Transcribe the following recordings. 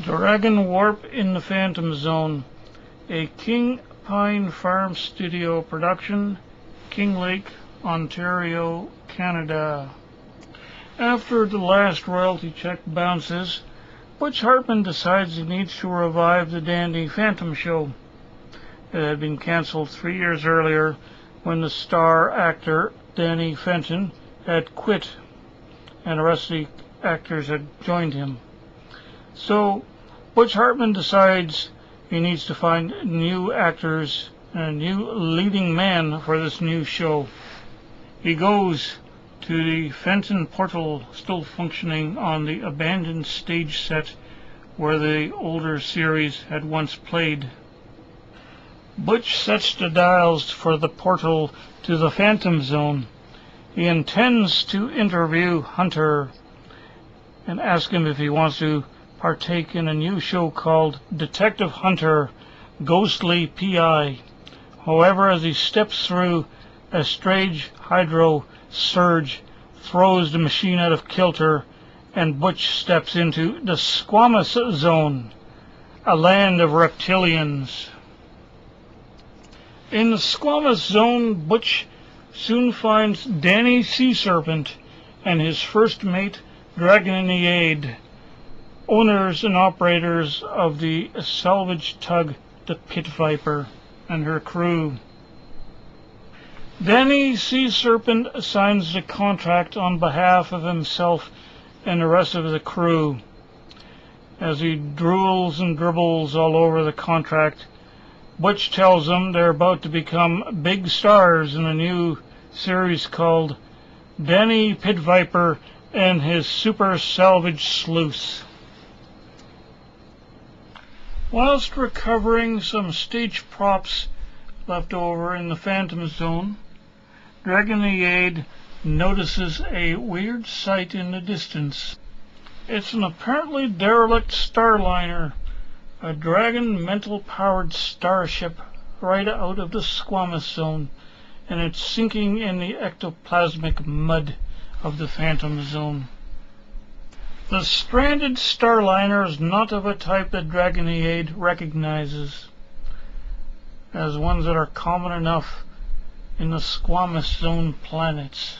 Dragonwarp in the Phantom Zone, a King Pine Farm Studio production, King Lake, Ontario, Canada. After the last royalty check bounces, Butch Hartman decides he needs to revive the Dandy Phantom show. It had been cancelled 3 years earlier when the star actor Danny Fenton had quit and the rest of the actors had joined him. So Butch Hartman decides he needs to find new actors and a new leading man for this new show. He goes to the Fenton portal still functioning on the abandoned stage set where the older series had once played. Butch sets the dials for the portal to the Phantom Zone. He intends to interview Hunter and ask him if he wants to partake in a new show called Detective Hunter, Ghostly P.I. However, as he steps through, a strange hydro surge throws the machine out of kilter, and Butch steps into the Squamous Zone, a land of reptilians. In the Squamous Zone, Butch soon finds Danny Sea Serpent and his first mate, Dragonwarp, owners and operators of the salvage tug, the Pit Viper, and her crew. Danny Sea Serpent signs the contract on behalf of himself and the rest of the crew. As he drools and dribbles all over the contract, Butch tells them they're about to become big stars in a new series called Danny Pit Viper and his Super Salvage Sleuths. Whilst recovering some stage props left over in the Phantom Zone, Dragonwarp notices a weird sight in the distance. It's an apparently derelict starliner, a dragon mental-powered starship right out of the Squamous Zone, and it's sinking in the ectoplasmic mud of the Phantom Zone. The stranded starliner is not of a type that Dragonwarp recognizes as ones that are common enough in the Squamous Zone planets.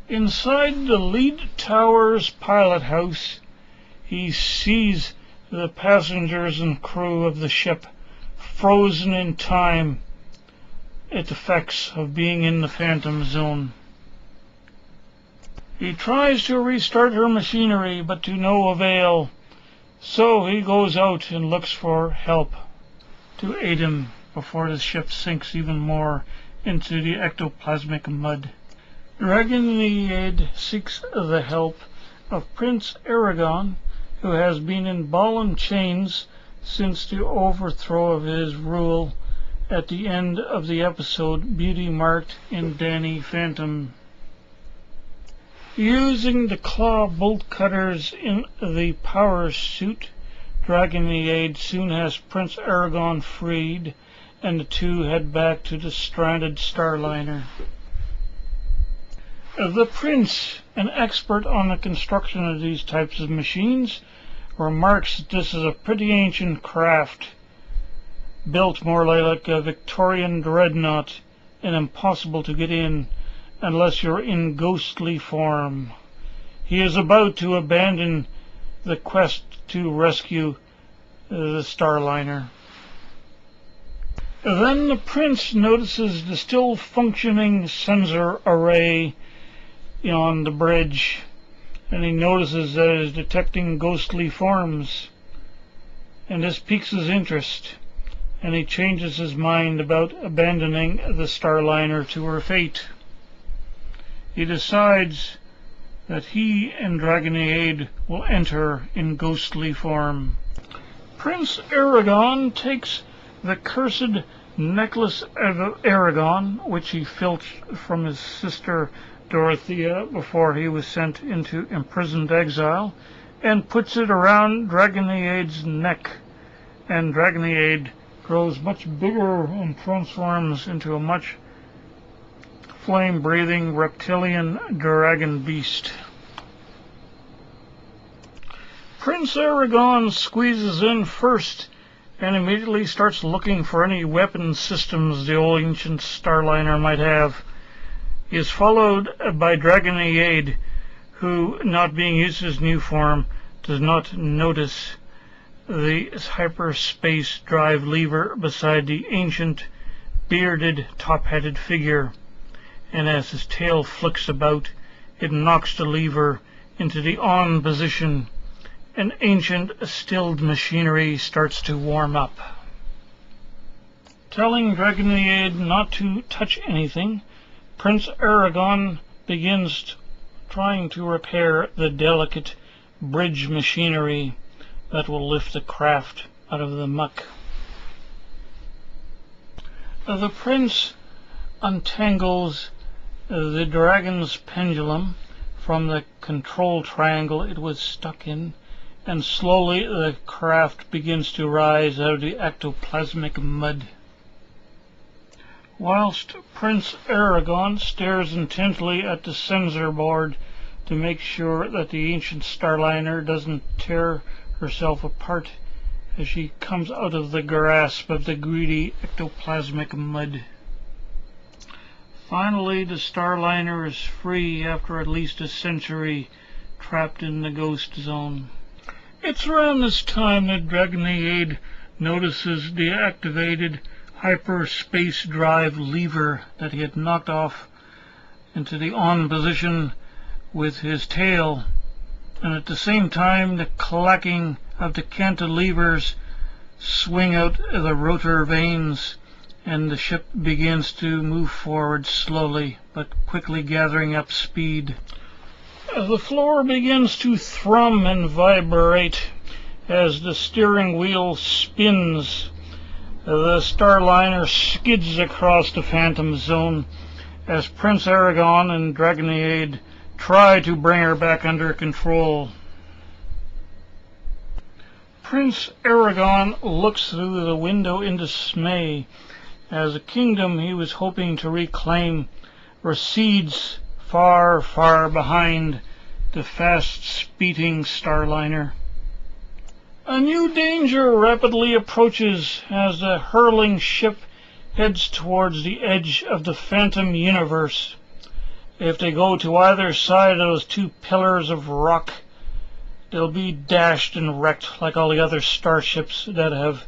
Inside the lead tower's pilot house, he sees the passengers and crew of the ship frozen in time at the effects of being in the Phantom Zone. He tries to restart her machinery, but to no avail, so he goes out and looks for help to aid him before the ship sinks even more into the ectoplasmic mud. Dragonwarp seeks the help of Prince Aragon, who has been in ball and chains since the overthrow of his rule at the end of the episode Beauty Marked in Danny Phantom. Using the claw bolt cutters in the power suit, Dragonwarp soon has Prince Aragon freed, and the two head back to the stranded starliner. The prince, an expert on the construction of these types of machines, remarks that this is a pretty ancient craft, built more like a Victorian dreadnought and impossible to get in unless you're in ghostly form. He is about to abandon the quest to rescue the starliner. Then the prince notices the still functioning sensor array on the bridge, and he notices that it is detecting ghostly forms, and this piques his interest, and he changes his mind about abandoning the starliner to her fate. He decides that he and Dragonwarp will enter in ghostly form. Prince Aragon takes the cursed necklace of Aragon, which he filched from his sister Dorothea before he was sent into imprisoned exile, and puts it around Dragonwarp's neck, and Dragonwarp grows much bigger and transforms into a much flame-breathing reptilian dragon beast. Prince Aragon squeezes in first and immediately starts looking for any weapon systems the old ancient starliner might have. He is followed by Dragonwarp, who, not being used to his new form, does not notice the hyperspace drive lever beside the ancient, bearded, top-hatted figure, and as his tail flicks about, it knocks the lever into the on position, and ancient, stilled machinery starts to warm up. Telling Dragonwarp not to touch anything, Prince Aragon begins trying to repair the delicate bridge machinery that will lift the craft out of the muck. The prince untangles the dragon's pendulum from the control triangle it was stuck in, and slowly the craft begins to rise out of the ectoplasmic mud. Whilst Prince Aragon stares intently at the sensor board to make sure that the ancient starliner doesn't tear herself apart as she comes out of the grasp of the greedy ectoplasmic mud. Finally, the starliner is free after at least a century trapped in the ghost zone. It's around this time that Dragonwarp notices the activated hyperspace drive lever that he had knocked off into the on position with his tail, and at the same time the clacking of the cantilevers swing out the rotor vanes, and the ship begins to move forward slowly but quickly, gathering up speed. The floor begins to thrum and vibrate as the steering wheel spins. The starliner skids across the phantom zone as Prince Aragon and Dragonwarp try to bring her back under control. Prince Aragon looks through the window in dismay as the kingdom he was hoping to reclaim recedes far, far behind the fast-speeding starliner. A new danger rapidly approaches as the hurling ship heads towards the edge of the phantom universe. If they go to either side of those two pillars of rock, they'll be dashed and wrecked like all the other starships that have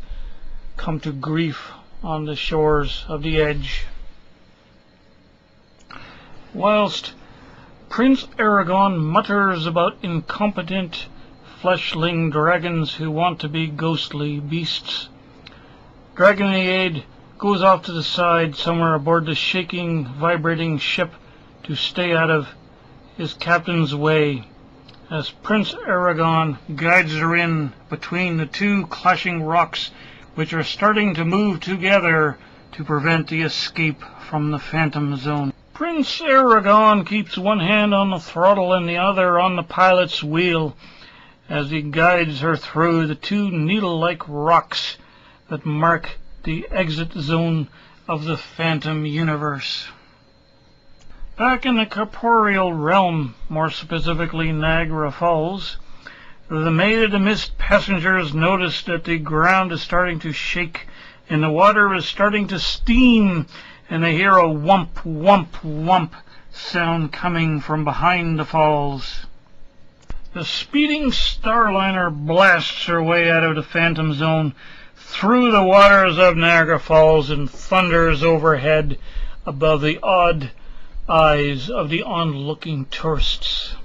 come to grief on the shores of the edge. Whilst Prince Aragon mutters about incompetent fleshling dragons who want to be ghostly beasts, Dragonwarp goes off to the side somewhere aboard the shaking, vibrating ship to stay out of his captain's way, as Prince Aragon guides her in between the two clashing rocks which are starting to move together to prevent the escape from the phantom zone. Prince Aragon keeps one hand on the throttle and the other on the pilot's wheel as he guides her through the two needle-like rocks that mark the exit zone of the phantom universe. Back in the corporeal realm, more specifically Niagara Falls, the Maid of the Mist passengers notice that the ground is starting to shake and the water is starting to steam, and they hear a whump, whump, whump sound coming from behind the falls. The speeding starliner blasts her way out of the phantom zone through the waters of Niagara Falls and thunders overhead above the awed eyes of the onlooking tourists.